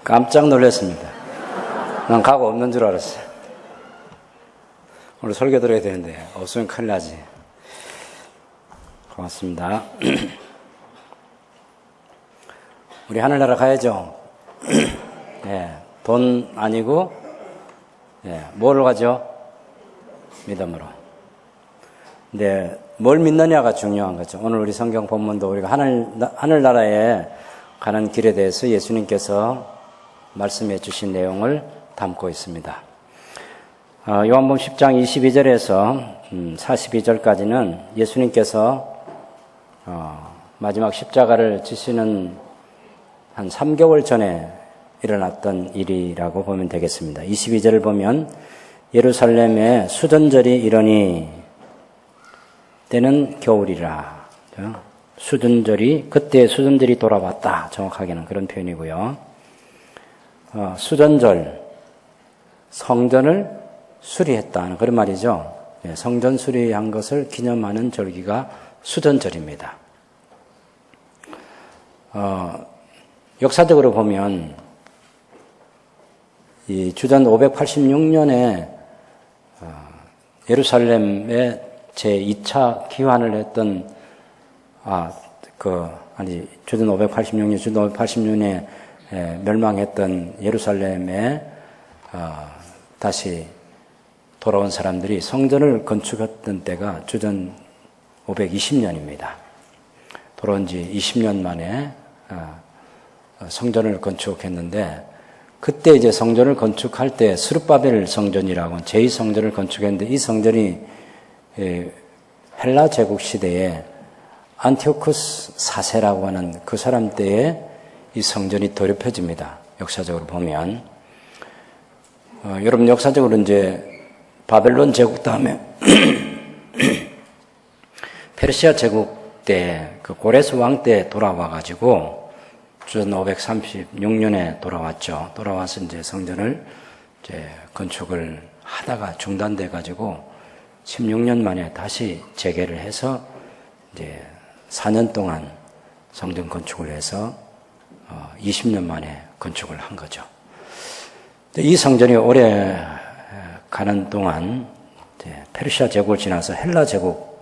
깜짝 놀랐습니다. 난 각 없는 줄 알았어요. 오늘 설교 들어야 되는데 없으면 큰일 나지. 고맙습니다. 우리 하늘나라 가야죠. 네, 돈 아니고 뭘 가죠? 믿음으로. 근데 뭘 믿느냐가 중요한 거죠. 오늘 우리 성경 본문도 우리가 하늘나라에 가는 길에 대해서 예수님께서 말씀해 주신 내용을 담고 있습니다. 요한복음 10장 22절에서 42절까지는 예수님께서 마지막 십자가를 지시는 한 3개월 전에 일어났던 일이라고 보면 되겠습니다. 22절을 보면 예루살렘에 수전절이 이르니 때는 겨울이라. 그때 수전절이 돌아왔다. 정확하게는 그런 표현이고요. 수전절, 성전을 수리했다는 그런 말이죠. 성전 수리한 것을 기념하는 절기가 수전절입니다. 역사적으로 보면 이 주전 586년에 예루살렘에 제2차 기환을 했던 주전 586년에 멸망했던 예루살렘에 다시 돌아온 사람들이 성전을 건축했던 때가 주전 520년입니다. 돌아온 지 20년 만에 성전을 건축했는데, 그때 이제 성전을 건축할 때 스룹바벨 성전이라고 제2성전을 건축했는데, 이 성전이 헬라 제국 시대에 안티오쿠스 4세라고 하는 그 사람 때에 이 성전이 더럽혀집니다. 역사적으로 보면. 여러분, 역사적으로 이제 바벨론 제국 다음에 페르시아 제국 때, 그 고레스 왕 때 돌아와가지고 주전 536년에 돌아왔죠. 돌아와서 이제 성전을 이제 건축을 하다가 중단돼가지고 16년 만에 다시 재개를 해서 이제 4년 동안 성전 건축을 해서 20년 만에 건축을 한 거죠. 이 성전이 오래 가는 동안 이제 페르시아 제국을 지나서 헬라 제국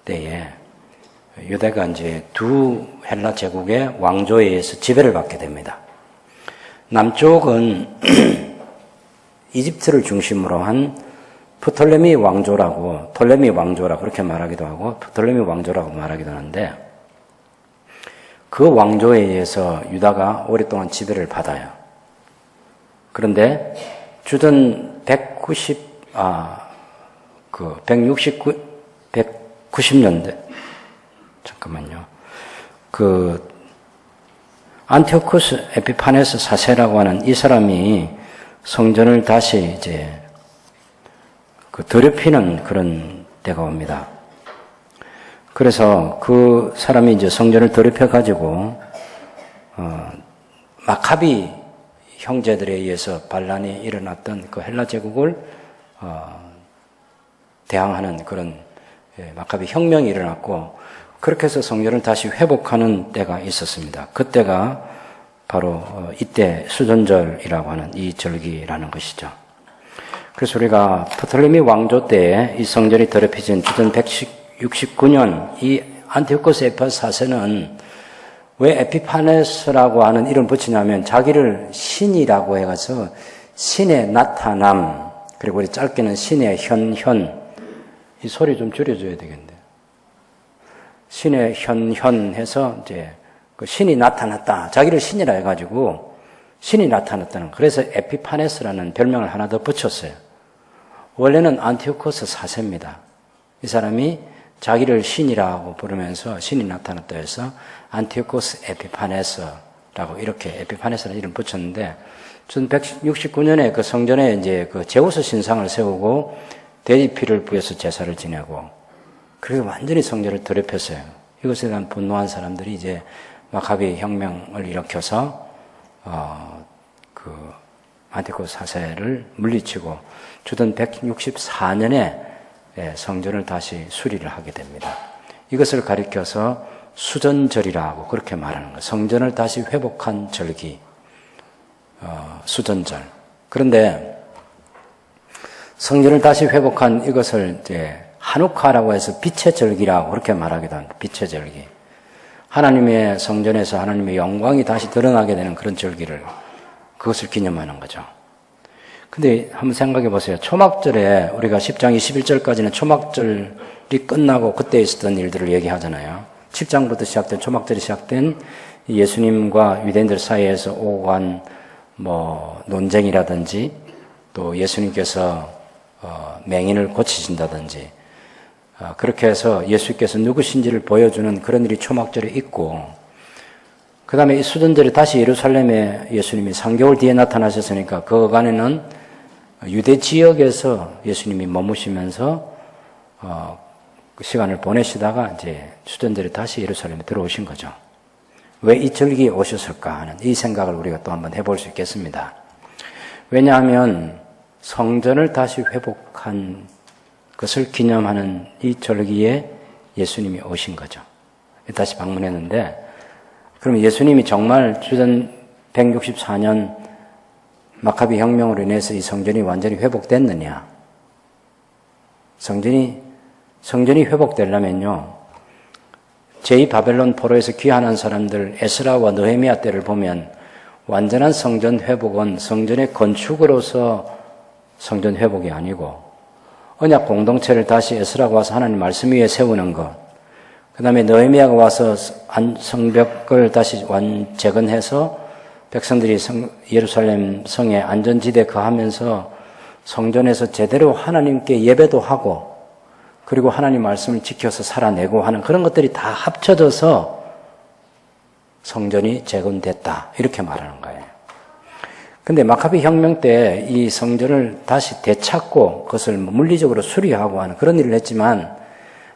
때에 유대가 이제 두 헬라 제국의 왕조에 의해서 지배를 받게 됩니다. 남쪽은 이집트를 중심으로 한 프톨레미 왕조라고 그렇게 말하기도 하고 프톨레미 왕조라고 말하기도 하는데, 그 왕조에 의해서 유다가 오랫동안 지배를 받아요. 그런데 주전 190년대 잠깐만요. 안티오쿠스 에피파네스 4세라고 하는 이 사람이 성전을 다시 이제 더럽히는 그런 때가 옵니다. 그래서 그 사람이 이제 성전을 더럽혀가지고, 마카비 형제들에 의해서 반란이 일어났던 그 헬라 제국을, 대항하는 그런 마카비 혁명이 일어났고, 그렇게 해서 성전을 다시 회복하는 때가 있었습니다. 그때가 바로 이때 수전절이라고 하는 이 절기라는 것이죠. 그래서 우리가 프톨레미 왕조 때에 이 성전이 더럽혀진 주전 169년 이 안티오코스 에피파네스 4세는 왜 에피파네스라고 하는 이름을 붙이냐면, 자기를 신이라고 해가서 신의 나타남, 그리고 우리 짧게는 신의 현현, 이 소리 좀 줄여줘야 되겠는데, 신의 현현 해서 이제 그 신이 나타났다, 자기를 신이라 해가지고 신이 나타났다는, 그래서 에피파네스라는 별명을 하나 더 붙였어요. 원래는 안티오코스 4세입니다. 이 사람이 자기를 신이라고 부르면서 신이 나타났다 해서 안티오코스 에피파네스라고 이렇게 에피파네스라는 이름을 붙였는데, 1169년에 그 성전에 이제 그 제우스 신상을 세우고 돼지 피를 부어서 제사를 지내고, 그래서 완전히 성전을 더럽혔어요. 이것에 대한 분노한 사람들이 이제 마카비 혁명을 일으켜서 안티오코스 4세를 물리치고 주전 164년에 성전을 다시 수리를 하게 됩니다. 이것을 가리켜서 수전절이라고 그렇게 말하는 거예요. 성전을 다시 회복한 절기. 수전절. 그런데 성전을 다시 회복한 이것을 이제 한우카라고 해서 빛의 절기라고 그렇게 말하기도 합니다. 빛의 절기. 하나님의 성전에서 하나님의 영광이 다시 드러나게 되는 그런 절기를, 그것을 기념하는 거죠. 근데 한번 생각해 보세요. 초막절에 우리가 10장 21절까지는 초막절이 끝나고 그때 있었던 일들을 얘기하잖아요. 7장부터 시작된 초막절이 시작된 예수님과 유대인들 사이에서 오고 간 논쟁이라든지 또 예수님께서 맹인을 고치신다든지 그렇게 해서 예수께서 누구신지를 보여주는 그런 일이 초막절에 있고, 그 다음에 이 수전절에 다시 예루살렘에 예수님이 3개월 뒤에 나타나셨으니까 그간에는 유대 지역에서 예수님이 머무시면서 그 시간을 보내시다가 이제 수전절에 다시 예루살렘에 들어오신 거죠. 왜 이 절기에 오셨을까 하는 이 생각을 우리가 또 한번 해볼 수 있겠습니다. 왜냐하면 성전을 다시 회복한 것을 기념하는 이 절기에 예수님이 오신 거죠. 다시 방문했는데, 그럼 예수님이 정말 주전 164년 마카비 혁명으로 인해서 이 성전이 완전히 회복됐느냐? 성전이 회복되려면요, 제2바벨론 포로에서 귀환한 사람들 에스라와 느헤미야 때를 보면 완전한 성전 회복은 성전의 건축으로서 성전 회복이 아니고 언약 공동체를 다시 에스라가 와서 하나님 말씀 위에 세우는 것, 그 다음에 느헤미야가 와서 성벽을 다시 재건해서 백성들이 예루살렘 성에 안전지대 거하면서 성전에서 제대로 하나님께 예배도 하고 그리고 하나님 말씀을 지켜서 살아내고 하는 그런 것들이 다 합쳐져서 성전이 재건됐다, 이렇게 말하는 거예요. 근데 마카비 혁명 때 이 성전을 다시 되찾고 그것을 물리적으로 수리하고 하는 그런 일을 했지만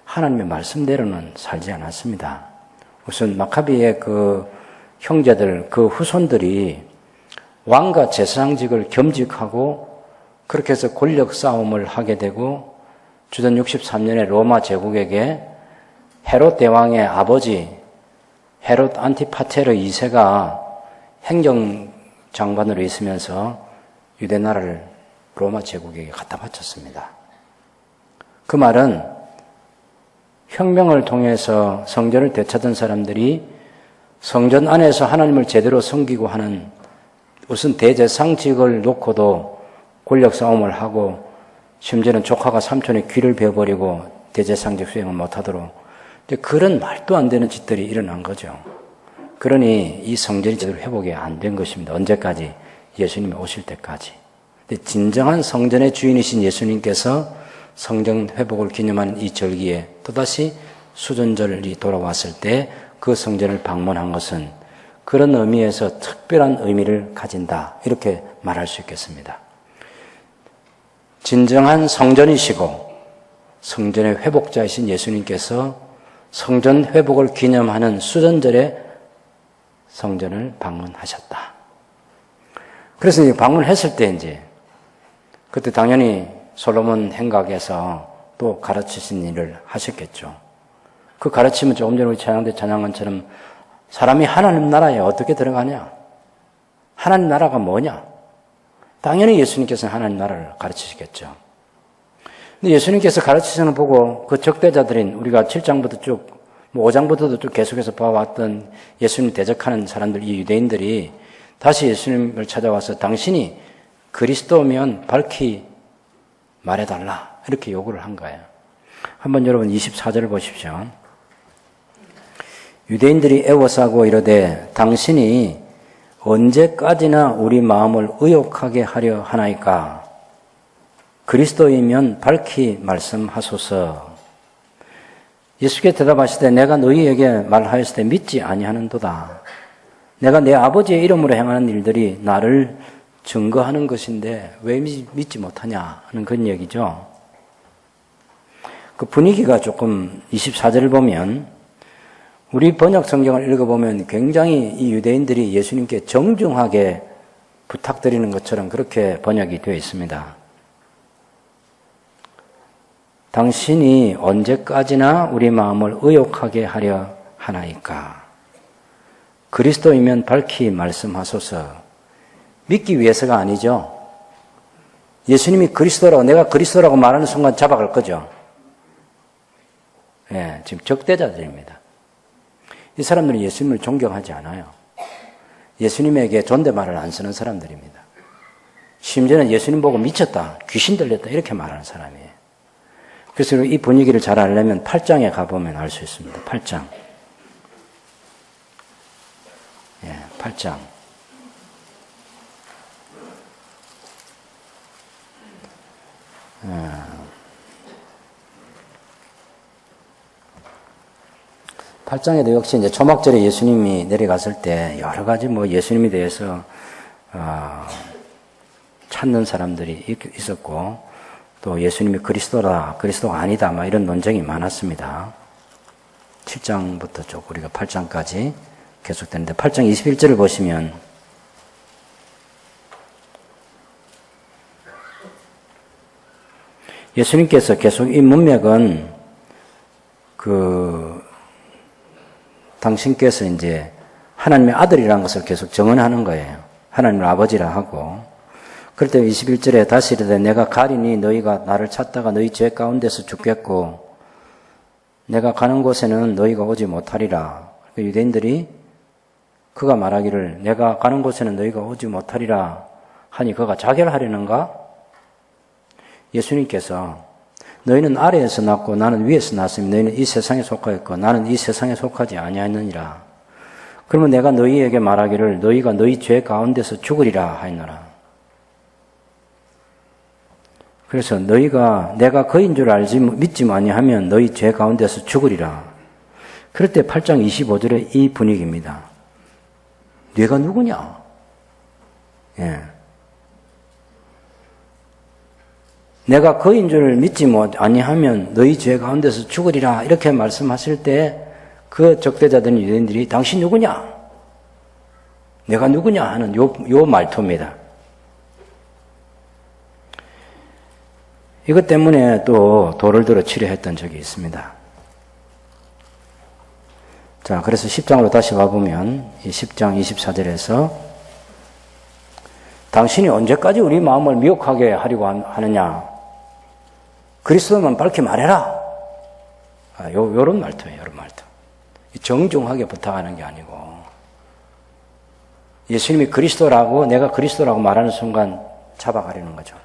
하나님의 말씀대로는 살지 않았습니다. 우선 마카비의 그 형제들, 그 후손들이 왕과 제사장직을 겸직하고 그렇게 해서 권력 싸움을 하게 되고 주전 63년에 로마 제국에게 헤롯 대왕의 아버지 헤롯 안티파테르 2세가 행정장관으로 있으면서 유대 나라를 로마 제국에게 갖다 바쳤습니다. 그 말은 혁명을 통해서 성전을 되찾은 사람들이 성전 안에서 하나님을 제대로 섬기고 하는 무슨 대제상직을 놓고도 권력 싸움을 하고 심지어는 조카가 삼촌의 귀를 베어버리고 대제상직 수행을 못하도록 그런 말도 안 되는 짓들이 일어난 거죠. 그러니 이 성전이 제대로 회복이 안 된 것입니다. 언제까지? 예수님이 오실 때까지. 근데 진정한 성전의 주인이신 예수님께서 성전 회복을 기념하는 이 절기에 또다시 수전절이 돌아왔을 때 그 성전을 방문한 것은 그런 의미에서 특별한 의미를 가진다, 이렇게 말할 수 있겠습니다. 진정한 성전이시고 성전의 회복자이신 예수님께서 성전 회복을 기념하는 수전절에 성전을 방문하셨다. 그래서 방문했을 때 그때 당연히 솔로몬 행각에서 또 가르치신 일을 하셨겠죠. 그 가르침은 조금 전에 우리 찬양대 찬양관처럼 사람이 하나님 나라에 어떻게 들어가냐? 하나님 나라가 뭐냐? 당연히 예수님께서는 하나님 나라를 가르치시겠죠. 근데 예수님께서 가르치시는 보고 그 적대자들인 우리가 7장부터 쭉, 5장부터도 쭉 계속해서 봐왔던 예수님 대적하는 사람들, 이 유대인들이 다시 예수님을 찾아와서 당신이 그리스도면 밝히 말해달라, 이렇게 요구를 한 거예요. 한번 여러분 24절을 보십시오. 유대인들이 애워싸고 이르되 당신이 언제까지나 우리 마음을 의욕하게 하려 하나이까? 그리스도이면 밝히 말씀하소서. 예수께 대답하시되 내가 너희에게 말하였을 때 믿지 아니하는도다. 내가 내 아버지의 이름으로 행하는 일들이 나를 증거하는 것인데 왜 믿지 못하냐 하는 그런 얘기죠. 그 분위기가 조금 24절을 보면 우리 번역 성경을 읽어보면 굉장히 이 유대인들이 예수님께 정중하게 부탁드리는 것처럼 그렇게 번역이 되어 있습니다. 당신이 언제까지나 우리 마음을 의욕하게 하려 하나이까? 그리스도이면 밝히 말씀하소서. 믿기 위해서가 아니죠. 예수님이 그리스도라고, 내가 그리스도라고 말하는 순간 잡아갈 거죠. 예, 지금 적대자들입니다. 이 사람들은 예수님을 존경하지 않아요. 예수님에게 존댓말을 안 쓰는 사람들입니다. 심지어는 예수님 보고 미쳤다, 귀신 들렸다 이렇게 말하는 사람이에요. 그래서 이 분위기를 잘 알려면 8장에 가보면 알 수 있습니다. 8장. 예, 8장. 팔 8장에도 역시 이제 초막절에 예수님이 내려갔을 때 여러 가지 뭐 예수님에 대해서 찾는 사람들이 있었고, 또 예수님이 그리스도다, 그리스도가 아니다, 막 이런 논쟁이 많았습니다. 7장부터 쭉 우리가 8장까지 계속되는데, 8장 21절을 보시면, 예수님께서 계속 이 문맥은 당신께서 이제 하나님의 아들이라는 것을 계속 정언하는 거예요. 하나님을 아버지라 하고. 그럴 때 21절에 다시 이르되 내가 가리니 너희가 나를 찾다가 너희 죄 가운데서 죽겠고 내가 가는 곳에는 너희가 오지 못하리라. 유대인들이 그가 말하기를 내가 가는 곳에는 너희가 오지 못하리라 하니 그가 자결하려는가? 예수님께서 너희는 아래에서 났고 나는 위에서 났으니 너희는 이 세상에 속하였고 나는 이 세상에 속하지 아니하였느니라. 그러면 내가 너희에게 말하기를 너희가 너희 죄 가운데서 죽으리라 하였노라. 그래서 너희가 내가 그인 줄 알지 믿지 아니하면 너희 죄 가운데서 죽으리라. 그럴 때 8장 25절의 이 분위기입니다. 네가 누구냐? 예. 내가 그인 줄 믿지 아니하면 너희 죄 가운데서 죽으리라 이렇게 말씀하실 때 그 적대자들은 유대인들이 당신 누구냐? 내가 누구냐 하는 요 말투입니다. 이것 때문에 또 돌을 들어 치려 했던 적이 있습니다. 자, 그래서 10장으로 다시 가보면 이 10장 24절에서 당신이 언제까지 우리 마음을 미혹하게 하려고 하느냐? 그리스도만 밝히 말해라. 요런 말투예요, 요런 말투. 정중하게 부탁하는 게 아니고, 예수님이 그리스도라고, 내가 그리스도라고 말하는 순간 잡아가려는 거죠.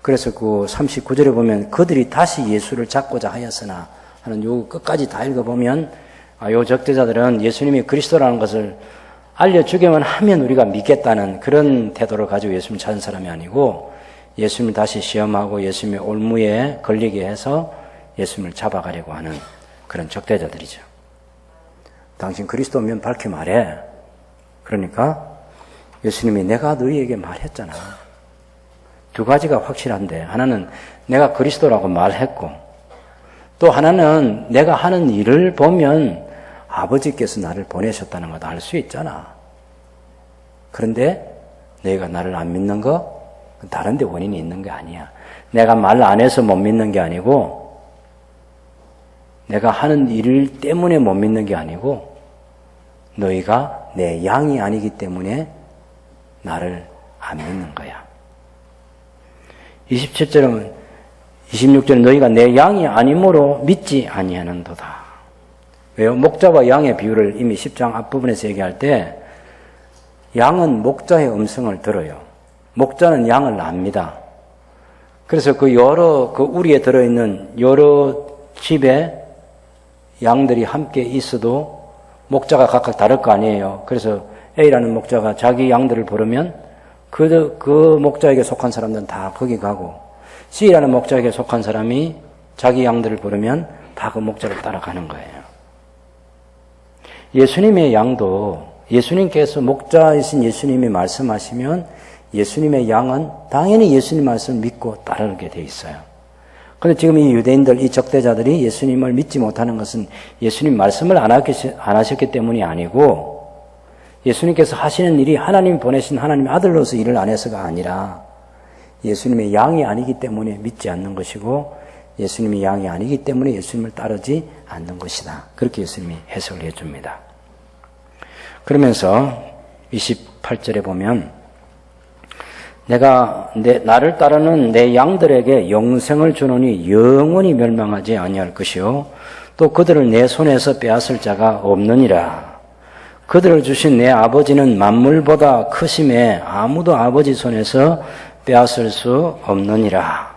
그래서 그 39절에 보면 그들이 다시 예수를 잡고자 하였으나 하는 요 끝까지 다 읽어보면, 요 적대자들은 예수님이 그리스도라는 것을 알려주기만 하면 우리가 믿겠다는 그런 태도를 가지고 예수님을 찾은 사람이 아니고, 예수님을 다시 시험하고 예수님의 올무에 걸리게 해서 예수님을 잡아가려고 하는 그런 적대자들이죠. 당신 그리스도면 밝히 말해. 그러니까 예수님이 내가 너희에게 말했잖아. 두 가지가 확실한데, 하나는 내가 그리스도라고 말했고, 또 하나는 내가 하는 일을 보면 아버지께서 나를 보내셨다는 것도 알 수 있잖아. 그런데 너희가 나를 안 믿는 거 다른 데 원인이 있는 게 아니야. 내가 말 안 해서 못 믿는 게 아니고, 내가 하는 일 때문에 못 믿는 게 아니고, 너희가 내 양이 아니기 때문에 나를 안 믿는 거야. 27절은 26절은 너희가 내 양이 아니므로 믿지 아니하는도다. 왜요? 목자와 양의 비유를 이미 10장 앞부분에서 얘기할 때 양은 목자의 음성을 들어요. 목자는 양을 압니다. 그래서 그 우리에 들어있는 여러 집에 양들이 함께 있어도 목자가 각각 다를 거 아니에요. 그래서 A라는 목자가 자기 양들을 부르면 그 목자에게 속한 사람들은 다 거기 가고, C라는 목자에게 속한 사람이 자기 양들을 부르면 다 그 목자를 따라가는 거예요. 예수님의 양도 예수님께서 목자이신 예수님이 말씀하시면 예수님의 양은 당연히 예수님 말씀을 믿고 따르게 돼 있어요. 그런데 지금 이 유대인들, 이 적대자들이 예수님을 믿지 못하는 것은 예수님 말씀을 안 하셨기 때문이 아니고, 예수님께서 하시는 일이 하나님이 보내신 하나님의 아들로서 일을 안 해서가 아니라 예수님의 양이 아니기 때문에 믿지 않는 것이고, 예수님의 양이 아니기 때문에 예수님을 따르지 않는 것이다. 그렇게 예수님이 해석을 해줍니다. 그러면서 28절에 보면 내가 나를 따르는 내 양들에게 영생을 주노니 영원히 멸망하지 아니할 것이요 또 그들을 내 손에서 빼앗을 자가 없느니라. 그들을 주신 내 아버지는 만물보다 크심에 아무도 아버지 손에서 빼앗을 수 없느니라.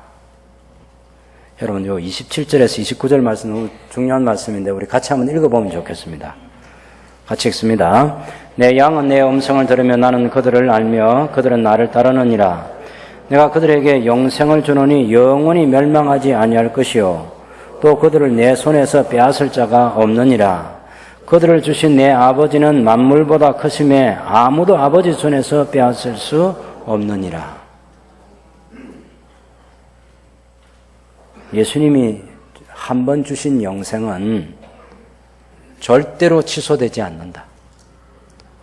여러분, 요 27절에서 29절 말씀 너무 중요한 말씀인데 우리 같이 한번 읽어보면 좋겠습니다. 같이 읽습니다. 내 양은 내 음성을 들으며 나는 그들을 알며 그들은 나를 따르느니라. 내가 그들에게 영생을 주노니 영원히 멸망하지 아니할 것이요 또 그들을 내 손에서 빼앗을 자가 없느니라. 그들을 주신 내 아버지는 만물보다 크심에 아무도 아버지 손에서 빼앗을 수 없느니라. 예수님이 한 번 주신 영생은 절대로 취소되지 않는다.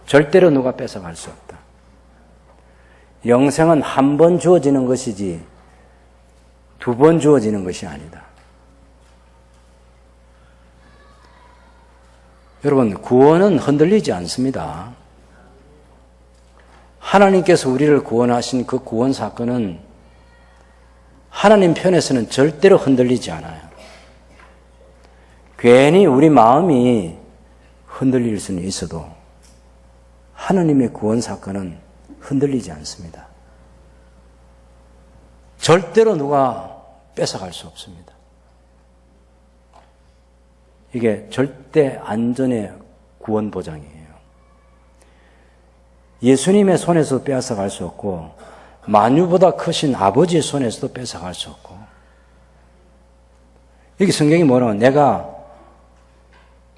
절대로 누가 뺏어갈 수 없다. 영생은 한 번 주어지는 것이지 두 번 주어지는 것이 아니다. 여러분, 구원은 흔들리지 않습니다. 하나님께서 우리를 구원하신 그 구원 사건은 하나님 편에서는 절대로 흔들리지 않아요. 괜히 우리 마음이 흔들릴 수는 있어도 하나님의 구원 사건은 흔들리지 않습니다. 절대로 누가 뺏어갈 수 없습니다. 이게 절대 안전의 구원 보장이에요. 예수님의 손에서 빼앗아갈 수 없고 만유보다 크신 아버지의 손에서도 뺏어갈 수 없고, 여기 성경이 뭐라고 내가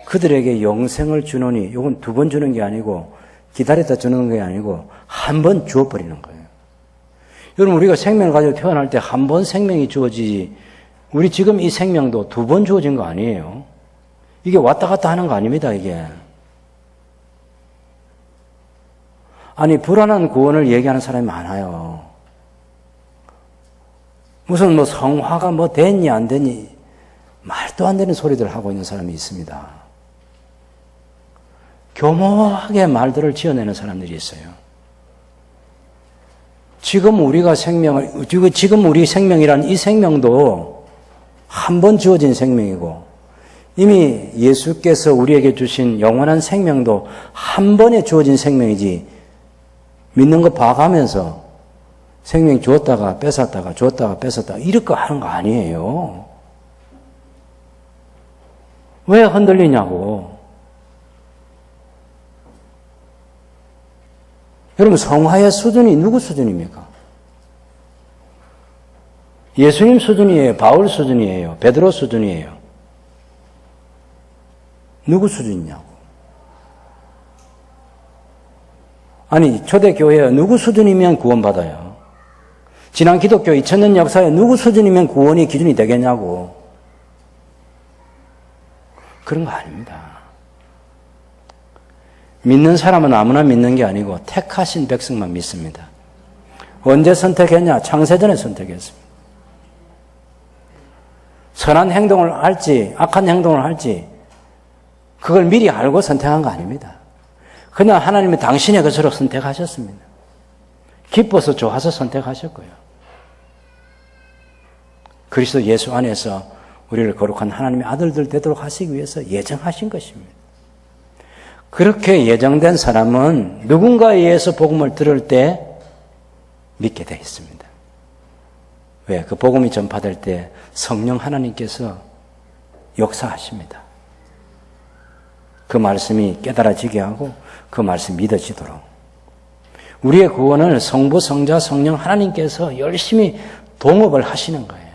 그들에게 영생을 주노니, 이건 두 번 주는 게 아니고 기다렸다 주는 게 아니고 한 번 주어버리는 거예요. 여러분, 우리가 생명을 가지고 태어날 때 한 번 생명이 주어지지 우리 지금 이 생명도 두 번 주어진 거 아니에요. 이게 왔다 갔다 하는 거 아닙니다, 이게. 아니, 불안한 구원을 얘기하는 사람이 많아요. 무슨 성화가 됐니 안 되니 말도 안 되는 소리들 하고 있는 사람이 있습니다. 교모하게 말들을 지어내는 사람들이 있어요. 지금 우리 생명이란 이 생명도 한 번 주어진 생명이고, 이미 예수께서 우리에게 주신 영원한 생명도 한 번에 주어진 생명이지, 믿는 거 봐가면서 생명 주었다가 뺏었다가 주었다가 뺏었다가 이렇게 하는 거 아니에요. 왜 흔들리냐고. 여러분, 성화의 수준이 누구 수준입니까? 예수님 수준이에요? 바울 수준이에요? 베드로 수준이에요? 누구 수준이냐고. 아니, 초대교회에 누구 수준이면 구원받아요? 지난 기독교 2000년 역사에 누구 수준이면 구원이 기준이 되겠냐고. 그런 거 아닙니다. 믿는 사람은 아무나 믿는 게 아니고 택하신 백성만 믿습니다. 언제 선택했냐? 창세전에 선택했습니다. 선한 행동을 할지 악한 행동을 할지 그걸 미리 알고 선택한 거 아닙니다. 그냥 하나님이 당신의 것으로 선택하셨습니다. 기뻐서 좋아서 선택하셨고요. 그리스도 예수 안에서 우리를 거룩한 하나님의 아들들 되도록 하시기 위해서 예정하신 것입니다. 그렇게 예정된 사람은 누군가에 의해서 복음을 들을 때 믿게 되어 있습니다. 왜? 그 복음이 전파될 때 성령 하나님께서 역사하십니다. 그 말씀이 깨달아지게 하고 그 말씀이 믿어지도록. 우리의 구원을 성부, 성자, 성령 하나님께서 열심히 동업을 하시는 거예요.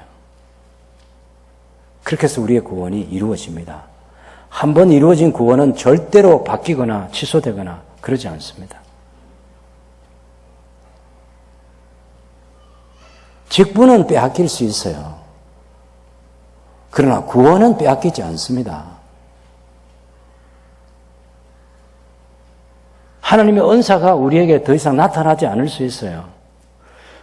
그렇게 해서 우리의 구원이 이루어집니다. 한 번 이루어진 구원은 절대로 바뀌거나 취소되거나 그러지 않습니다. 직분은 빼앗길 수 있어요. 그러나 구원은 빼앗기지 않습니다. 하나님의 은사가 우리에게 더 이상 나타나지 않을 수 있어요.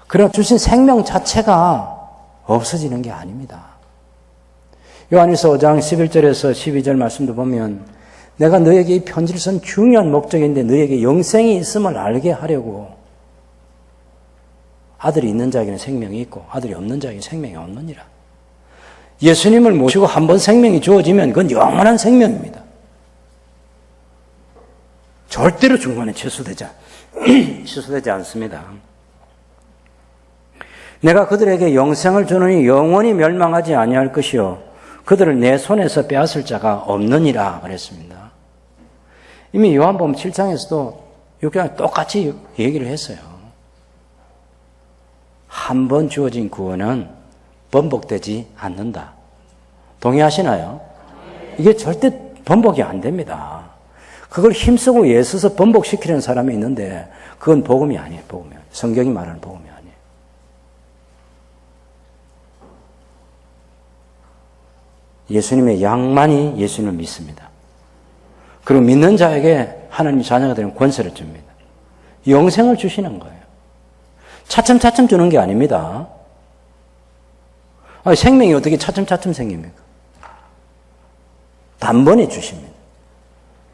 그러나 주신 생명 자체가 없어지는 게 아닙니다. 요한일서 5장 11절에서 12절 말씀도 보면 내가 너에게 이 편지를 쓴 중요한 목적인데 너에게 영생이 있음을 알게 하려고 아들이 있는 자에게는 생명이 있고 아들이 없는 자에게는 생명이 없느니라. 예수님을 모시고 한 번 생명이 주어지면 그건 영원한 생명입니다. 절대로 중간에 취소되지 않습니다. 내가 그들에게 영생을 주느니 영원히 멸망하지 아니할 것이요 그들을 내 손에서 빼앗을 자가 없느니라 그랬습니다. 이미 요한복음 7장에서도 6장에 똑같이 얘기를 했어요. 한 번 주어진 구원은 번복되지 않는다. 동의하시나요? 이게 절대 번복이 안 됩니다. 그걸 힘쓰고 애써서 번복시키는 사람이 있는데 그건 복음이 아니에요. 복음이 아니에요. 성경이 말하는 복음이 아니에요. 예수님의 양만이 예수님을 믿습니다. 그리고 믿는 자에게 하나님의 자녀가 되는 권세를 줍니다. 영생을 주시는 거예요. 차츰차츰 주는 게 아닙니다. 생명이 어떻게 차츰차츰 생깁니까? 단번에 주십니다.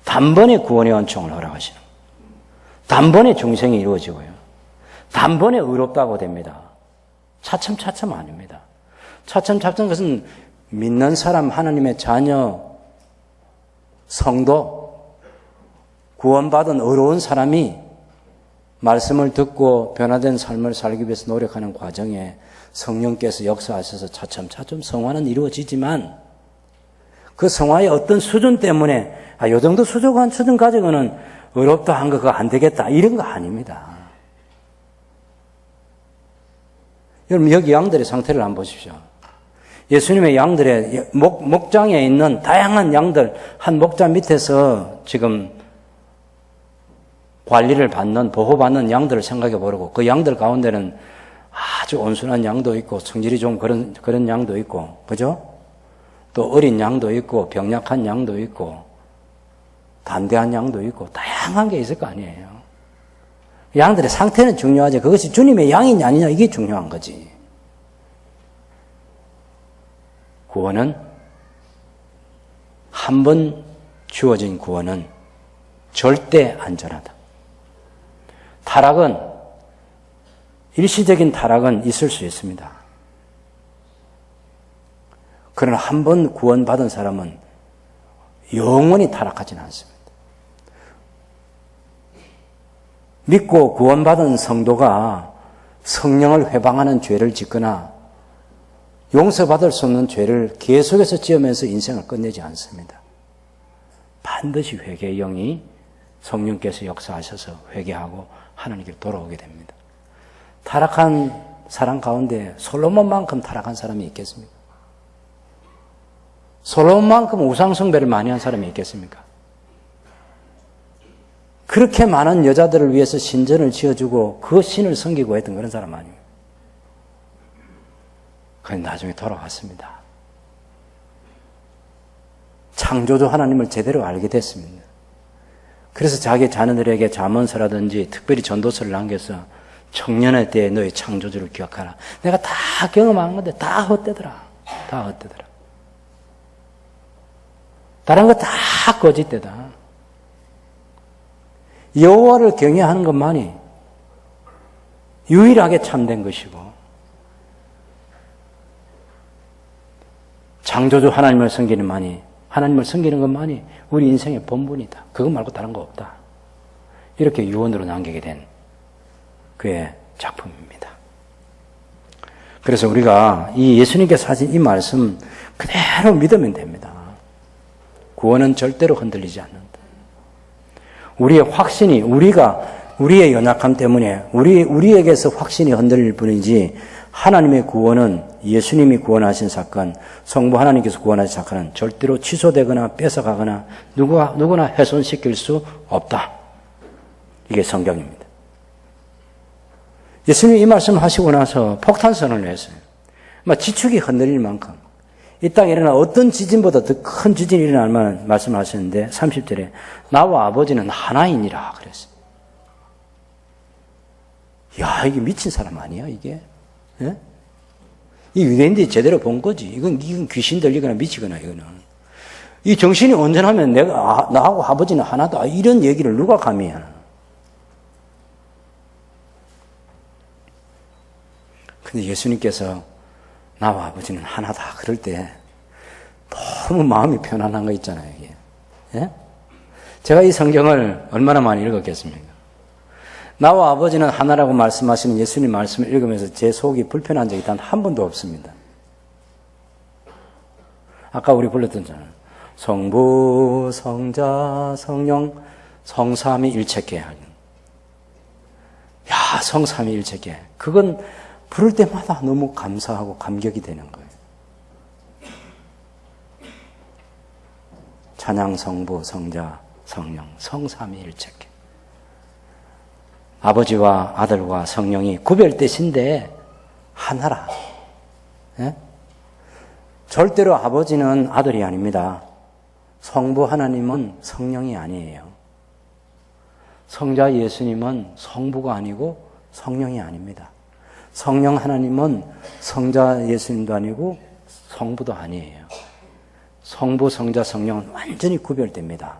단번에 구원의 은총을 허락하시는 거예요. 단번에 중생이 이루어지고요. 단번에 의롭다고 됩니다. 차츰차츰 아닙니다. 차츰차츰 그것은 믿는 사람, 하나님의 자녀, 성도, 구원받은 의로운 사람이 말씀을 듣고 변화된 삶을 살기 위해서 노력하는 과정에 성령께서 역사하셔서 차츰차츰 성화는 이루어지지만 그 성화의 어떤 수준 때문에 요 정도 수준 가지고는 의롭다 한 거 그거 안 되겠다 이런 거 아닙니다. 여러분 여기 양들의 상태를 한번 보십시오. 예수님의 양들의 목장에 있는 다양한 양들 한 목장 밑에서 지금 관리를 받는 보호받는 양들을 생각해 보려고 그 양들 가운데는 아주 온순한 양도 있고 성질이 좀 그런 양도 있고 그죠? 또 어린 양도 있고 병약한 양도 있고 담대한 양도 있고 다양한 게 있을 거 아니에요. 양들의 상태는 중요하지 그것이 주님의 양이냐 아니냐 이게 중요한 거지. 구원은 한 번 주어진 구원은 절대 안전하다. 타락은 일시적인 타락은 있을 수 있습니다. 그러나 한 번 구원받은 사람은 영원히 타락하지는 않습니다. 믿고 구원받은 성도가 성령을 회방하는 죄를 짓거나 용서받을 수 없는 죄를 계속해서 지으면서 인생을 끝내지 않습니다. 반드시 회개의 영이 성령께서 역사하셔서 회개하고 하나님께 돌아오게 됩니다. 타락한 사람 가운데 솔로몬만큼 타락한 사람이 있겠습니까? 솔로몬만큼 우상숭배를 많이 한 사람이 있겠습니까? 그렇게 많은 여자들을 위해서 신전을 지어주고 그 신을 섬기고 했던 그런 사람 아닙니까? 그는 나중에 돌아왔습니다. 창조주 하나님을 제대로 알게 됐습니다. 그래서 자기 자녀들에게 잠언서라든지 특별히 전도서를 남겨서 청년의 때에 너의 창조주를 기억하라. 내가 다 경험한 건데 다 헛되더라. 다 헛되더라. 다른 거 다 거짓되다. 여호와를 경외하는 것만이 유일하게 참된 것이고 창조주 하나님을 섬기는 것만이 우리 인생의 본분이다. 그것 말고 다른 거 없다. 이렇게 유언으로 남기게 된 그의 작품입니다. 그래서 우리가 이 예수님께서 하신 이 말씀 그대로 믿으면 됩니다. 구원은 절대로 흔들리지 않는다. 우리의 확신이 우리의 연약함 때문에 우리에게서 확신이 흔들릴 뿐이지 하나님의 구원은 예수님이 구원하신 사건, 성부 하나님께서 구원하신 사건은 절대로 취소되거나 뺏어가거나 누구나 훼손시킬 수 없다. 이게 성경입니다. 예수님이 이 말씀을 하시고 나서 폭탄 선언을 했어요. 지축이 흔들릴 만큼 이 땅에 일어나 어떤 지진보다 더 큰 지진이 일어날 만한 말씀을 하셨는데 30절에 나와 아버지는 하나이니라 그랬어요. 야, 이게 미친 사람 아니야 이게? 예? 이 유대인들이 제대로 본 거지. 이건 귀신 들리거나 미치거나 이거는. 이 정신이 온전하면 나하고 아버지는 하나다. 이런 얘기를 누가 감히 하나. 근데 예수님께서 나와 아버지는 하나다 그럴 때 너무 마음이 편안한 거 있잖아요. 이게. 예? 제가 이 성경을 얼마나 많이 읽었겠습니까? 나와 아버지는 하나라고 말씀하시는 예수님 말씀을 읽으면서 제 속이 불편한 적이 단 한 번도 없습니다. 아까 우리 불렀던잖아요. 성부, 성자, 성령, 성삼위 일체계 하는. 야, 성삼위 일체계. 그건 부를 때마다 너무 감사하고 감격이 되는 거예요. 찬양, 성부, 성자, 성령, 성삼위 일체계. 아버지와 아들과 성령이 구별되신데 하나라. 예? 절대로 아버지는 아들이 아닙니다. 성부 하나님은 성령이 아니에요. 성자 예수님은 성부가 아니고 성령이 아닙니다. 성령 하나님은 성자 예수님도 아니고 성부도 아니에요. 성부, 성자, 성령은 완전히 구별됩니다.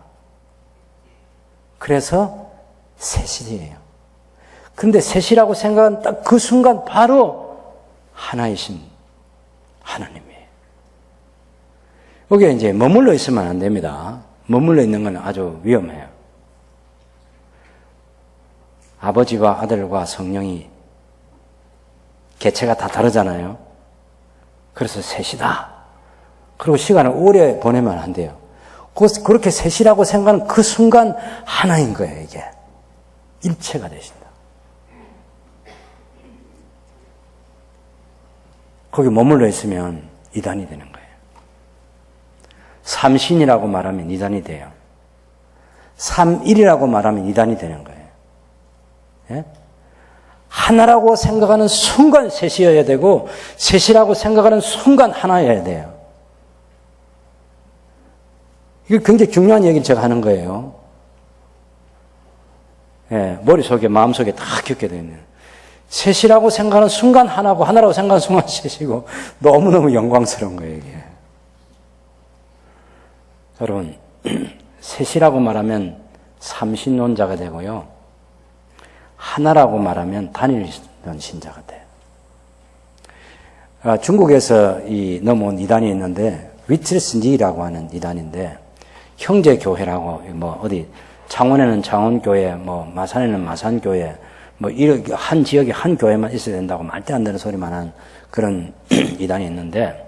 그래서 셋이에요. 근데 셋이라고 생각한 딱 그 순간 바로 하나이신 하나님이에요. 여기에 이제 머물러 있으면 안 됩니다. 머물러 있는 건 아주 위험해요. 아버지와 아들과 성령이 개체가 다 다르잖아요. 그래서 셋이다. 그리고 시간을 오래 보내면 안 돼요. 그렇게 셋이라고 생각하는 그 순간 하나인 거예요, 이게. 일체가 되신다. 거기 머물러 있으면 이단이 되는 거예요. 삼신이라고 말하면 이단이 돼요. 삼일이라고 말하면 이단이 되는 거예요. 예? 하나라고 생각하는 순간 셋이어야 되고 셋이라고 생각하는 순간 하나여야 돼요. 이게 굉장히 중요한 얘기를 제가 하는 거예요. 예, 머릿속에 마음속에 다 겪게 되는 셋이라고 생각하는 순간 하나고 하나라고 생각하는 순간 셋이고 너무너무 영광스러운 거예요. 이게. 여러분 셋이라고 말하면 삼신론자가 되고요. 하나라고 말하면 단일론 신자가 돼요. 중국에서 넘어온 이단이 있는데 위트리스니라고 하는 이단인데 형제교회라고 어디 창원에는 창원교회, 마산에는 마산교회, 이렇게 한 지역에 한 교회만 있어야 된다고 말도 안 되는 소리만 한 그런 이단이 있는데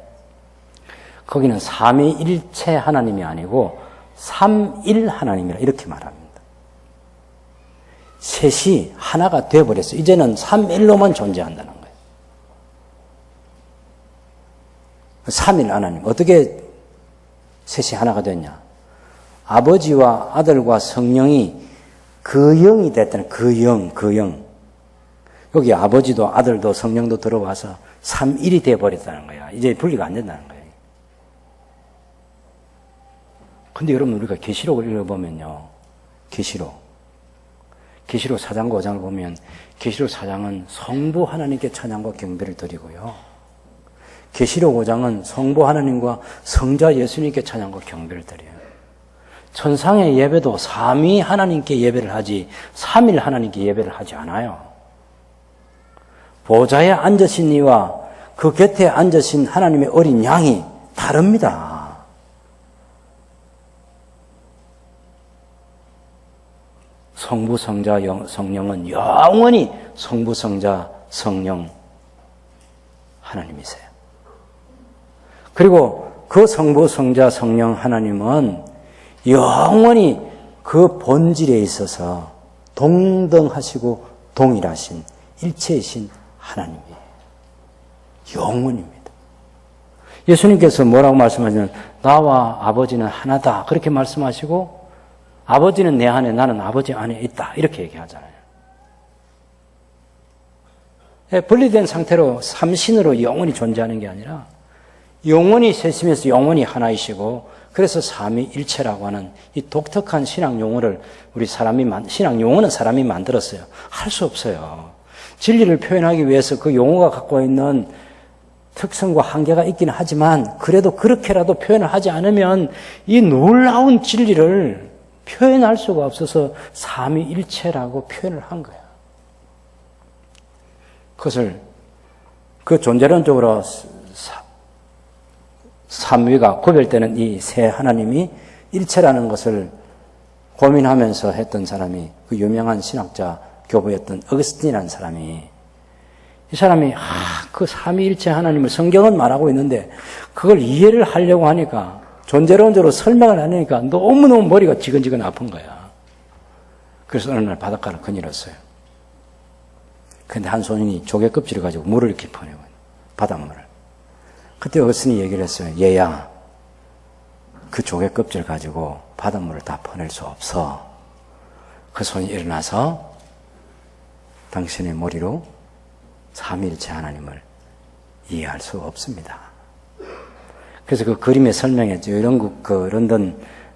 거기는 삼위일체 하나님이 아니고 삼일 하나님이라 이렇게 말합니다. 셋이 하나가 되어버렸어요. 이제는 삼일로만 존재한다는 거예요. 삼일 하나님. 어떻게 셋이 하나가 됐냐? 아버지와 아들과 성령이 그 영이 됐다는 그 영. 여기 아버지도 아들도 성령도 들어와서 삼일이 되어버렸다는 거야. 이제 분리가 안 된다는 거예요. 근데 여러분 우리가 계시록을 읽어보면요. 계시록 4장 5장을 보면 계시록 4장은 성부 하나님께 찬양과 경배를 드리고요. 계시록 5장은 성부 하나님과 성자 예수님께 찬양과 경배를 드려요. 천상의 예배도 삼위 하나님께 예배를 하지 삼일 하나님께 예배를 하지 않아요. 보좌에 앉으신 이와 그 곁에 앉으신 하나님의 어린 양이 다릅니다. 성부, 성자, 성령은 영원히 성부, 성자, 성령 하나님이세요. 그리고 그 성부, 성자, 성령 하나님은 영원히 그 본질에 있어서 동등하시고 동일하신 일체이신 하나님이에요. 영원입니다. 예수님께서 뭐라고 말씀하시냐면 나와 아버지는 하나다 그렇게 말씀하시고 아버지는 내 안에 나는 아버지 안에 있다 이렇게 얘기하잖아요. 분리된 상태로 삼신으로 영원히 존재하는 게 아니라 영원히 셋이면서 영원히 하나이시고 그래서 삼위일체라고 하는 이 독특한 신앙 용어를 신앙 용어는 사람이 만들었어요. 할 수 없어요. 진리를 표현하기 위해서 그 용어가 갖고 있는 특성과 한계가 있긴 하지만 그래도 그렇게라도 표현을 하지 않으면 이 놀라운 진리를 표현할 수가 없어서 삼위일체라고 표현을 한 거예요. 그것을 그 존재론적으로 삼위가 구별되는 이 세 하나님이 일체라는 것을 고민하면서 했던 사람이 그 유명한 신학자 교부였던 어거스틴이라는 사람이, 이 사람이 그 삼위일체 하나님을 성경은 말하고 있는데 그걸 이해를 하려고 하니까, 존재론적으로 설명을 하니까 너무너무 머리가 지근지근 아픈 거야. 그래서 어느 날 바닷가를 거닐었어요. 근데 한 소년이 조개 껍질을 가지고 물을 이렇게 퍼내고, 바닷물을. 그때 어거스틴이 얘기를 했어요. 얘야, 그 조개 껍질 가지고 바닷물을 다 퍼낼 수 없어. 그 손이 일어나서 당신의 머리로 삼위일체 하나님을 이해할 수 없습니다. 그래서 그 그림에 설명했죠. 영국 그 런던에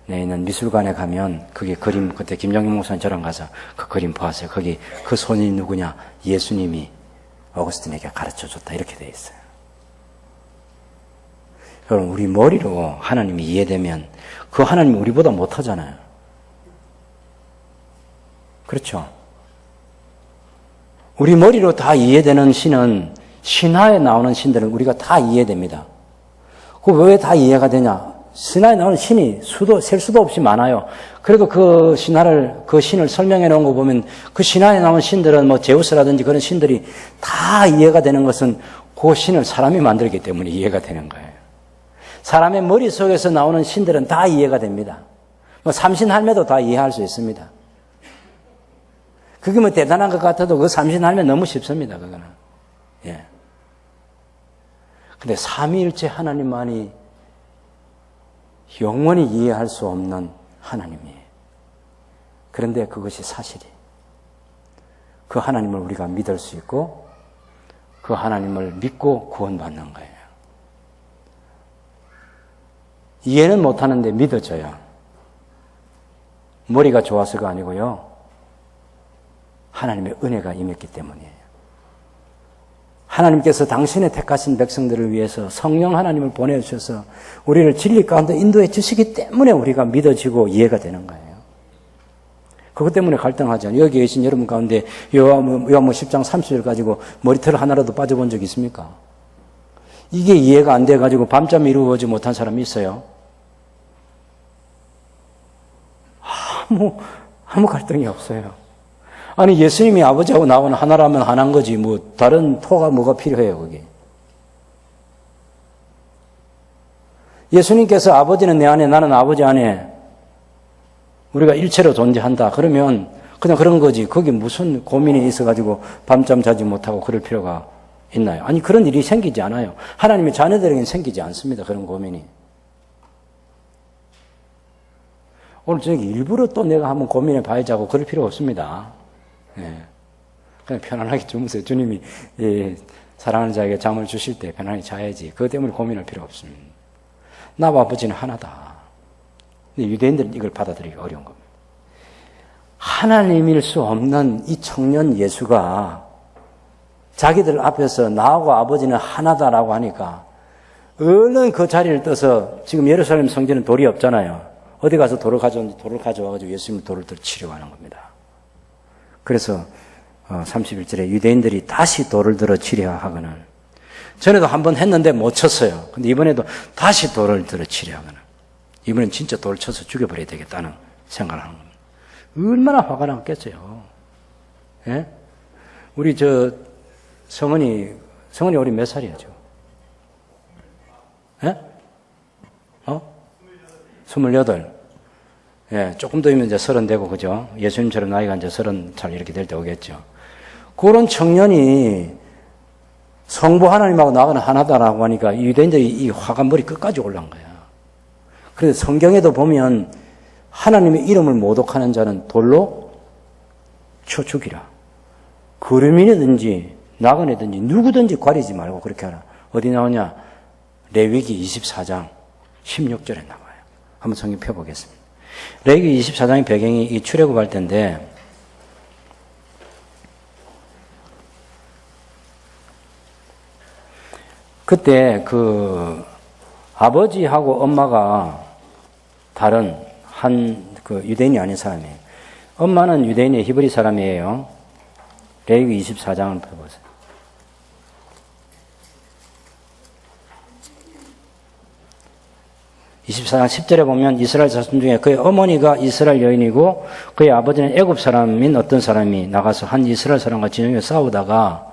있는 미술관에 가면 그게 그림, 그때 김정일 목사님 저랑 가서 그 그림 보았어요. 거기 그 손이 누구냐? 예수님이 어거스틴에게 가르쳐 줬다. 이렇게 돼 있어요. 그럼 우리 머리로 하나님이 이해되면 그 하나님이 우리보다 못하잖아요. 그렇죠? 우리 머리로 다 이해되는 신은, 신화에 나오는 신들은 우리가 다 이해됩니다. 그 왜 다 이해가 되냐? 신화에 나오는 신이 셀 수도 없이 많아요. 그리고 그 신을 설명해 놓은 거 보면 그 신화에 나오는 신들은 뭐 제우스라든지 그런 신들이 다 이해가 되는 것은 그 신을 사람이 만들기 때문에 이해가 되는 거예요. 사람의 머릿속에서 나오는 신들은 다 이해가 됩니다. 뭐 삼신할매도 다 이해할 수 있습니다. 그게 뭐 대단한 것 같아도 그 삼신할매 너무 쉽습니다. 그거는. 예. 근데 삼위일체 하나님만이 영원히 이해할 수 없는 하나님이에요. 그런데 그것이 사실이. 그 하나님을 우리가 믿을 수 있고 그 하나님을 믿고 구원받는 거예요. 이해는 못하는데 믿어져요. 머리가 좋아서가 아니고요. 하나님의 은혜가 임했기 때문이에요. 하나님께서 당신의 택하신 백성들을 위해서 성령 하나님을 보내주셔서 우리를 진리 가운데 인도해 주시기 때문에 우리가 믿어지고 이해가 되는 거예요. 그것 때문에 갈등하잖아요. 여기 계신 여러분 가운데 요한복음 10장 30절 가지고 머리털 하나라도 빠져본 적 있습니까? 이게 이해가 안 돼가지고 밤잠 이루어지지 못한 사람이 있어요. 아무 갈등이 없어요. 아니, 예수님이 아버지하고 나하고는 하나라면 하나인 거지, 뭐, 다른 토가 뭐가 필요해요, 그게. 예수님께서 아버지는 내 안에, 나는 아버지 안에, 우리가 일체로 존재한다. 그러면, 그냥 그런 거지. 거기 무슨 고민이 있어가지고 밤잠 자지 못하고 그럴 필요가 있나요? 아니, 그런 일이 생기지 않아요. 하나님의 자녀들에게는 생기지 않습니다. 그런 고민이. 오늘 저녁에 일부러 또 내가 한번 고민해 봐야지 하고 그럴 필요 없습니다. 예. 그냥 편안하게 주무세요. 주님이 사랑하는 자에게 잠을 주실 때 편안히 자야지. 그것 때문에 고민할 필요 없습니다. 나와 아버지는 하나다. 근데 유대인들은 이걸 받아들이기 어려운 겁니다. 하나님일 수 없는 이 청년 예수가 자기들 앞에서 나하고 아버지는 하나다라고 하니까 얼른 그 자리를 떠서, 지금 예루살렘 성전은 돌이 없잖아요. 어디 가서 돌을 가져와가지고 예수님 돌을 치려고 하는 겁니다. 그래서 31절에 유대인들이 다시 돌을 들어 치려 하거늘, 전에도 한번 했는데 못 쳤어요. 근데 이번에도 다시 돌을 들어 치려 하거늘, 이번엔 진짜 돌을 쳐서 죽여버려야 되겠다는 생각을 하는 겁니다. 얼마나 화가 났겠어요. 예? 우리 성은이 우리 몇 살이야, 지금? 예? 28. 예, 조금 더 있으면 이제 30 되고, 그죠? 예수님처럼 나이가 이제 30살 이렇게 될 때 오겠죠. 그런 청년이 성부 하나님하고 나하고는 하나다라고 하니까 유대인들이 이 화가 머리 끝까지 올라온 거야. 그래서 성경에도 보면 하나님의 이름을 모독하는 자는 돌로 쳐 죽이라. 거름이든지 나그네든지 누구든지 가리지 말고 그렇게 하라. 어디 나오냐? 레위기 24장 16절에 나와요. 한번 성경 펴보겠습니다. 레위기 24장의 배경이 이 출애굽할 때인데, 그때 아버지하고 엄마가 다른 유대인이 아닌 사람이에요. 엄마는 유대인의 히브리 사람이에요. 레위기 24장을 펴보세요. 24장 10절에 보면 이스라엘 자손 중에 그의 어머니가 이스라엘 여인이고 그의 아버지는 애굽 사람인 어떤 사람이 나가서 한 이스라엘 사람과 진영에 싸우다가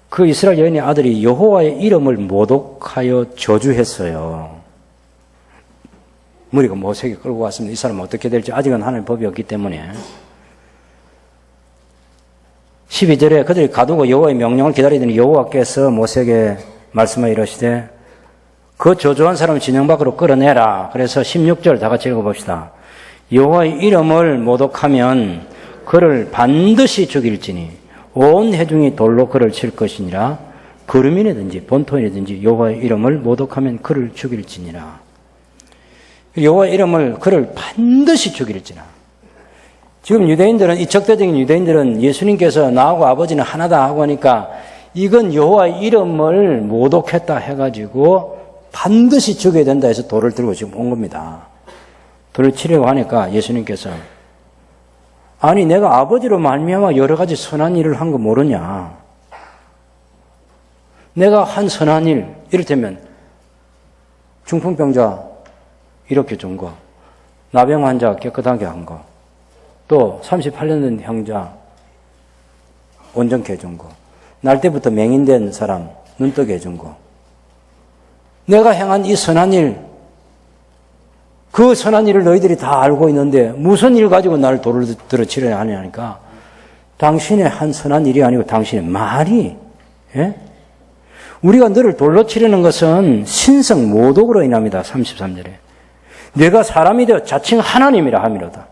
그 이스라엘 여인의 아들이 여호와의 이름을 모독하여 저주했어요. 무리가 모세에게 끌고 왔습니다. 이 사람은 어떻게 될지 아직은 하나님의 법이 없기 때문에 12절에 그들이 가두고 여호와의 명령을 기다리더니 여호와께서 모세에게 말씀하여 이르시되 그 저주한 사람을 진영 밖으로 끌어내라. 그래서 16절 다 같이 읽어봅시다. 여호와의 이름을 모독하면 그를 반드시 죽일지니 온 회중이 돌로 그를 칠 것이니라. 거름이라든지 본토이라든지 여호와의 이름을 모독하면 그를 죽일지니라. 여호와의 이름을 그를 반드시 죽일지나. 지금 유대인들은, 이 적대적인 유대인들은 예수님께서 나하고 아버지는 하나다 하고 하니까 이건 여호와의 이름을 모독했다 해가지고 반드시 죽여야 된다 해서 돌을 들고 지금 온 겁니다. 돌을 치려고 하니까 예수님께서 아니 내가 아버지로 말미암아 여러 가지 선한 일을 한 거 모르냐. 내가 한 선한 일, 이를테면 중풍병자 이렇게 준 거, 나병 환자 깨끗하게 한 거, 또 38년 된 형자 온전케 해준 거, 날 때부터 맹인된 사람 눈 뜨게 해준 거, 내가 행한 이 선한 일, 그 선한 일을 너희들이 다 알고 있는데 무슨 일 가지고 나를 돌을 들어 치려냐 하냐니까 당신의 한 선한 일이 아니고 당신의 말이, 예? 우리가 너를 돌로 치려는 것은 신성 모독으로 인합니다. 33절에. 내가 사람이 되어 자칭 하나님이라 함이로다.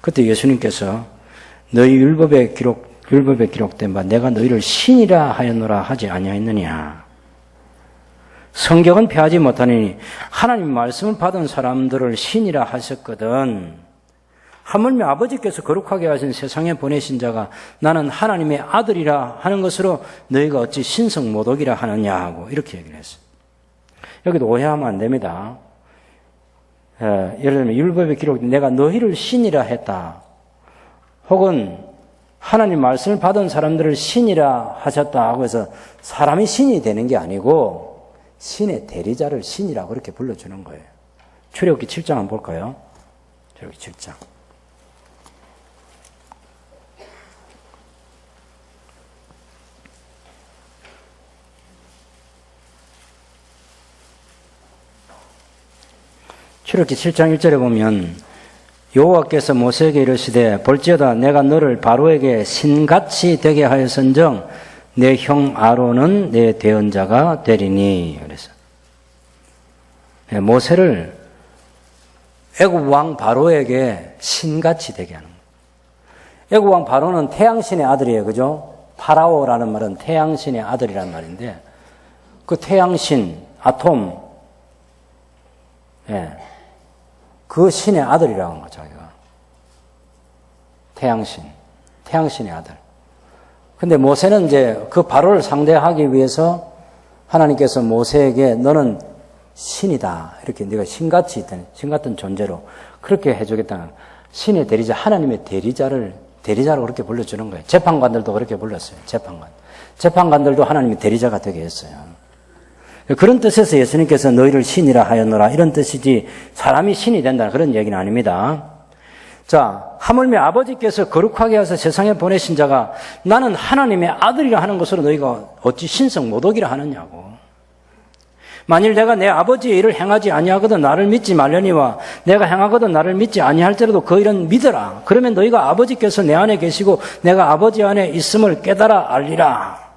그때 예수님께서 너희 율법에 기록된 바 내가 너희를 신이라 하였노라 하지 아니하였느냐. 성경은 폐하지 못하니 하나님 말씀을 받은 사람들을 신이라 하셨거든. 하물며 아버지께서 거룩하게 하신 세상에 보내신 자가 나는 하나님의 아들이라 하는 것으로 너희가 어찌 신성 모독이라 하느냐 하고 이렇게 얘기를 했어요. 여기도 오해하면 안 됩니다. 예를 들면 율법에 기록된 내가 너희를 신이라 했다. 혹은 하나님 말씀을 받은 사람들을 신이라 하셨다 하고 해서 사람이 신이 되는 게 아니고 신의 대리자를 신이라고 그렇게 불러주는 거예요. 출애굽기 7장 한번 볼까요? 출애굽기 7장. 출애굽기 7장 1절에 보면 여호와께서 모세에게 이르시되 볼지어다 내가 너를 바로에게 신같이 되게 하였은정 내 형 아론은 내 대언자가 되리니. 그래서 모세를 애굽 왕 바로에게 신같이 되게 하는 거예요. 애굽 왕 바로는 태양신의 아들이에요. 그죠? 파라오라는 말은 태양신의 아들이란 말인데 그 태양신 아톰 그 신의 아들이라고 하는 거죠, 자기가. 태양신의 아들. 근데 모세는 이제 그 바로를 상대하기 위해서 하나님께서 모세에게 너는 신이다. 이렇게 네가 신 같은 존재로 그렇게 해주겠다는 신의 대리자, 하나님의 대리자로 그렇게 불러주는 거예요. 재판관들도 그렇게 불렀어요. 재판관들도 하나님의 대리자가 되게 했어요. 그런 뜻에서 예수님께서 너희를 신이라 하였노라 이런 뜻이지 사람이 신이 된다는 그런 얘기는 아닙니다. 자, 하물며 아버지께서 거룩하게 하셔서 세상에 보내신 자가 나는 하나님의 아들이라 하는 것으로 너희가 어찌 신성 모독이라 하느냐고. 만일 내가 내 아버지의 일을 행하지 아니하거든 나를 믿지 말려니와 내가 행하거든 나를 믿지 아니할지라도 그 일은 믿어라. 그러면 너희가 아버지께서 내 안에 계시고 내가 아버지 안에 있음을 깨달아 알리라.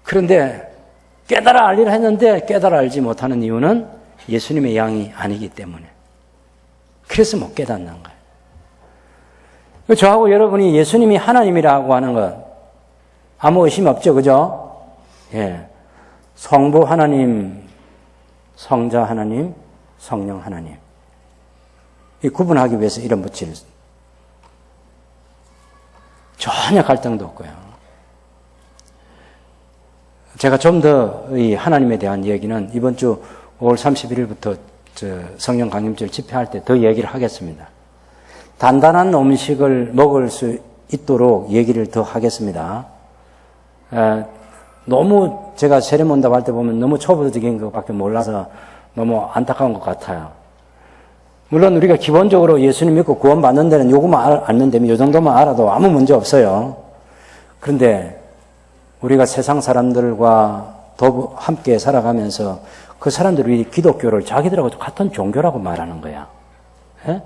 그런데 깨달아 알리라 했는데 깨달아 알지 못하는 이유는 예수님의 양이 아니기 때문에. 그래서 못 깨닫는 거예요. 저하고 여러분이 예수님이 하나님이라고 하는 것 아무 의심 없죠. 그죠? 예. 성부 하나님, 성자 하나님, 성령 하나님. 이 구분하기 위해서 이런 붙이를 전혀 갈등도 없고요. 제가 좀 더 이 하나님에 대한 얘기는 이번 주 5월 31일부터 성령 강림절 집회할 때 더 얘기를 하겠습니다. 단단한 음식을 먹을 수 있도록 얘기를 더 하겠습니다. 너무 제가 세례문답 할 때 보면 너무 초보적인 것밖에 몰라서 너무 안타까운 것 같아요. 물론 우리가 기본적으로 예수님 믿고 구원받는 데는 요것만 알면 되면 요 정도만 알아도 아무 문제 없어요. 그런데 우리가 세상 사람들과 함께 살아가면서 그 사람들이 기독교를 자기들하고 같은 종교라고 말하는 거야. 예?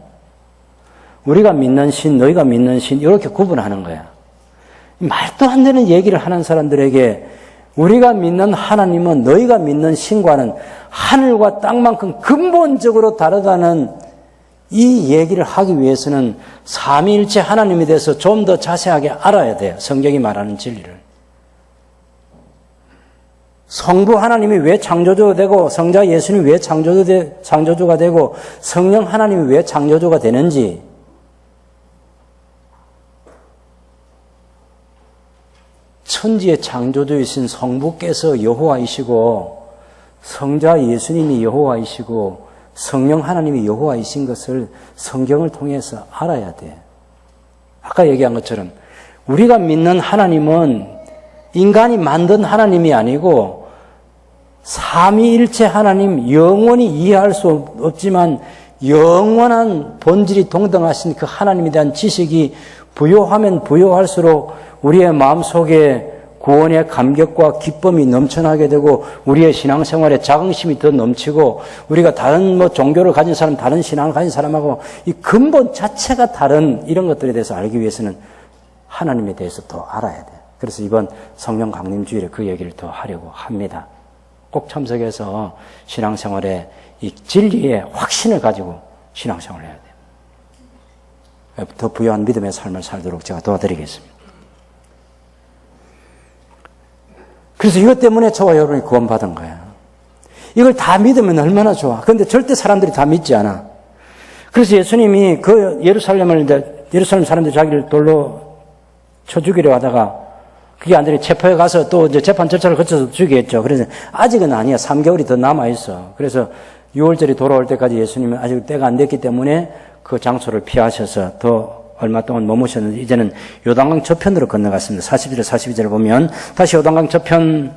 우리가 믿는 신, 너희가 믿는 신 이렇게 구분하는 거야. 말도 안 되는 얘기를 하는 사람들에게 우리가 믿는 하나님은 너희가 믿는 신과는 하늘과 땅만큼 근본적으로 다르다는 이 얘기를 하기 위해서는 삼위일체 하나님에 대해서 좀 더 자세하게 알아야 돼요. 성경이 말하는 진리를. 성부 하나님이 왜 창조주가 되고 성자 예수님이 왜 창조주가 되고 성령 하나님이 왜 창조주가 되는지 천지의 창조주이신 성부께서 여호와이시고 성자 예수님이 여호와이시고 성령 하나님이 여호와이신 것을 성경을 통해서 알아야 돼. 아까 얘기한 것처럼 우리가 믿는 하나님은 인간이 만든 하나님이 아니고 삼위일체 하나님, 영원히 이해할 수 없지만 영원한 본질이 동등하신 그 하나님에 대한 지식이 부요하면 부요할수록 우리의 마음속에 구원의 감격과 기쁨이 넘쳐나게 되고 우리의 신앙생활에 자긍심이 더 넘치고 우리가 다른 종교를 가진 사람, 다른 신앙을 가진 사람하고 이 근본 자체가 다른 이런 것들에 대해서 알기 위해서는 하나님에 대해서 더 알아야 돼요. 그래서 이번 성령 강림 주일에 그 얘기를 더 하려고 합니다. 꼭 참석해서 신앙생활에 이 진리의 확신을 가지고 신앙생활을 해야 돼요. 더 부유한 믿음의 삶을 살도록 제가 도와드리겠습니다. 그래서 이것 때문에 저와 여러분이 구원받은 거예요. 이걸 다 믿으면 얼마나 좋아. 그런데 절대 사람들이 다 믿지 않아. 그래서 예수님이 그 예루살렘 사람들이 자기를 돌로 쳐 죽이려 하다가 그게 안 되니 체포해 가서 또 이제 재판 절차를 거쳐서 죽이겠죠. 그래서 아직은 아니야. 3개월이 더 남아있어. 그래서 6월절이 돌아올 때까지 예수님은 아직 때가 안 됐기 때문에 그 장소를 피하셔서 더 얼마 동안 머무셨는데 이제는 요단강 저편으로 건너갔습니다. 41절, 42절을 보면 다시 요단강 저편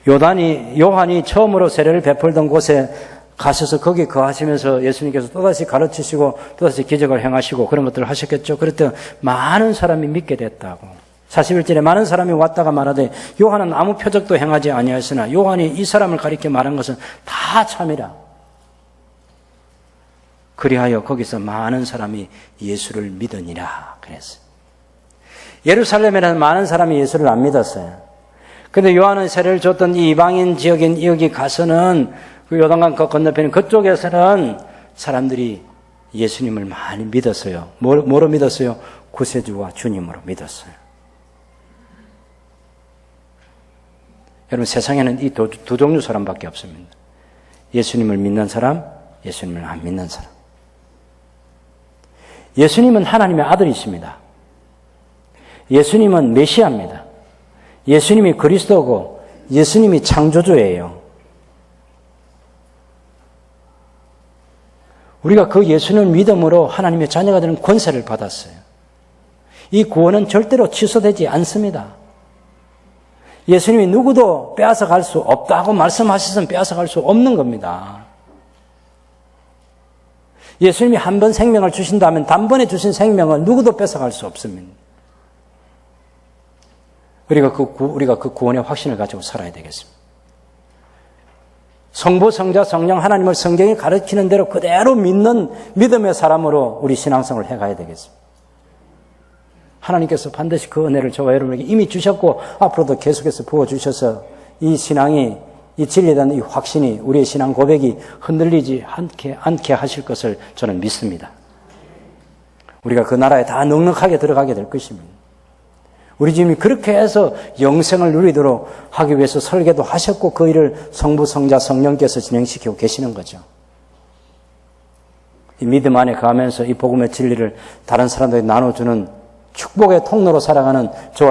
요한이 처음으로 세례를 베풀던 곳에 가셔서 거기 거하시면서 예수님께서 또다시 가르치시고 또다시 기적을 행하시고 그런 것들을 하셨겠죠. 그랬더니 많은 사람이 믿게 됐다고. 41절에 많은 사람이 왔다가 말하되 요한은 아무 표적도 행하지 아니하였으나 요한이 이 사람을 가리켜 말한 것은 다 참이라. 그리하여 거기서 많은 사람이 예수를 믿으니라 그랬어요. 예루살렘에는 많은 사람이 예수를 안 믿었어요. 그런데 요한은 세례를 줬던 이 이방인 지역인 여기 가서는 그 요단강 건너편 그쪽에서는 사람들이 예수님을 많이 믿었어요. 뭐로 믿었어요? 구세주와 주님으로 믿었어요. 여러분 세상에는 이 두 종류 사람밖에 없습니다. 예수님을 믿는 사람, 예수님을 안 믿는 사람. 예수님은 하나님의 아들이십니다. 예수님은 메시아입니다. 예수님이 그리스도고 예수님이 창조주예요. 우리가 그 예수님을 믿음으로 하나님의 자녀가 되는 권세를 받았어요. 이 구원은 절대로 취소되지 않습니다. 예수님이 누구도 빼앗아갈 수 없다고 말씀하셔서는 빼앗아갈 수 없는 겁니다. 예수님이 한 번 생명을 주신다면 단번에 주신 생명은 누구도 뺏어갈 수 없습니다. 우리가 그 구원의 확신을 가지고 살아야 되겠습니다. 성부, 성자, 성령 하나님을 성경이 가르치는 대로 그대로 믿는 믿음의 사람으로 우리 신앙생활을 해가야 되겠습니다. 하나님께서 반드시 그 은혜를 저와 여러분에게 이미 주셨고 앞으로도 계속해서 부어주셔서 이 신앙이 이 진리에 대한 이 확신이 우리의 신앙 고백이 흔들리지 않게 하실 것을 저는 믿습니다. 우리가 그 나라에 다 넉넉하게 들어가게 될 것입니다. 우리 주님이 그렇게 해서 영생을 누리도록 하기 위해서 설계도 하셨고 그 일을 성부, 성자, 성령께서 진행시키고 계시는 거죠. 이 믿음 안에 가면서 이 복음의 진리를 다른 사람들에게 나눠주는 축복의 통로로 살아가는 저와